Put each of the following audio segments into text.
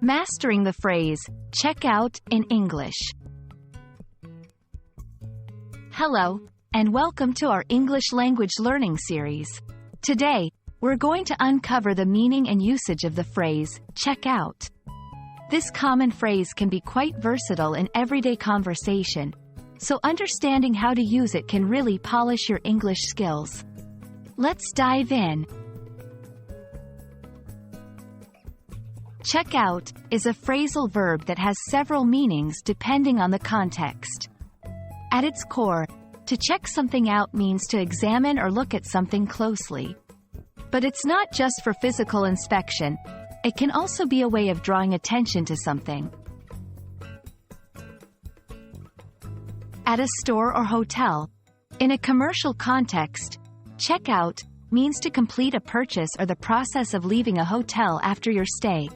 Mastering the phrase, check out, in English. Hello, and welcome to our English language learning series. Today, we're going to uncover the meaning and usage of the phrase, check out. This common phrase can be quite versatile in everyday conversation, so understanding how to use it can really polish your English skills. Let's dive in. Check out is a phrasal verb that has several meanings depending on the context. At its core, to check something out means to examine or look at something closely. But it's not just for physical inspection, it can also be a way of drawing attention to something. At a store or hotel, in a commercial context, check out means to complete a purchase or the process of leaving a hotel after your stay.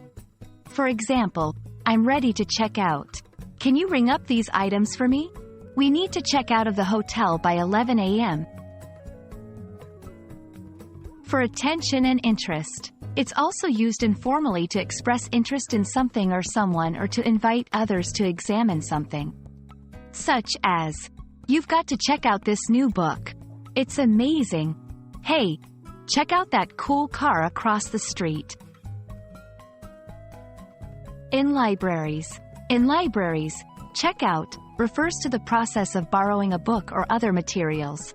For example, I'm ready to check out. Can you ring up these items for me? We need to check out of the hotel by 11 a.m. For attention and interest, it's also used informally to express interest in something or someone or to invite others to examine something. Such as, you've got to check out this new book. It's amazing. Hey, check out that cool car across the street. In libraries, check out refers to the process of borrowing a book or other materials.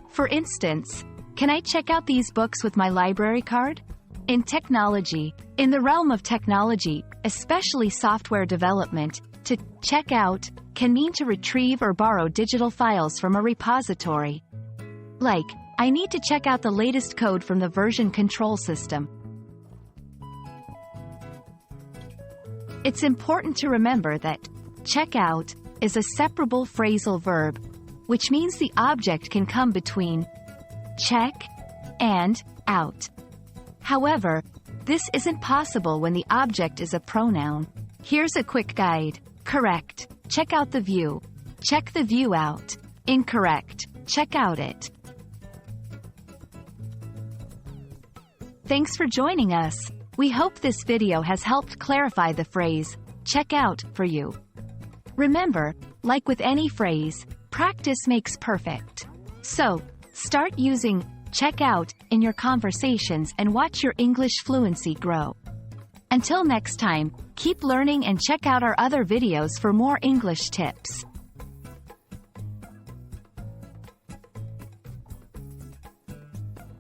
For instance, can I check out these books with my library card? In technology, in the realm of technology, especially software development, to check out can mean to retrieve or borrow digital files from a repository. Like, I need to check out the latest code from the version control system. It's important to remember that check out is a separable phrasal verb, which means the object can come between check and out. However, this isn't possible when the object is a pronoun. Here's a quick guide. Correct. Check out the view. Check the view out. Incorrect. Check out it. Thanks for joining us. We hope this video has helped clarify the phrase, check out, for you. Remember, like with any phrase, practice makes perfect. So, start using check out in your conversations and watch your English fluency grow. Until next time, keep learning and check out our other videos for more English tips.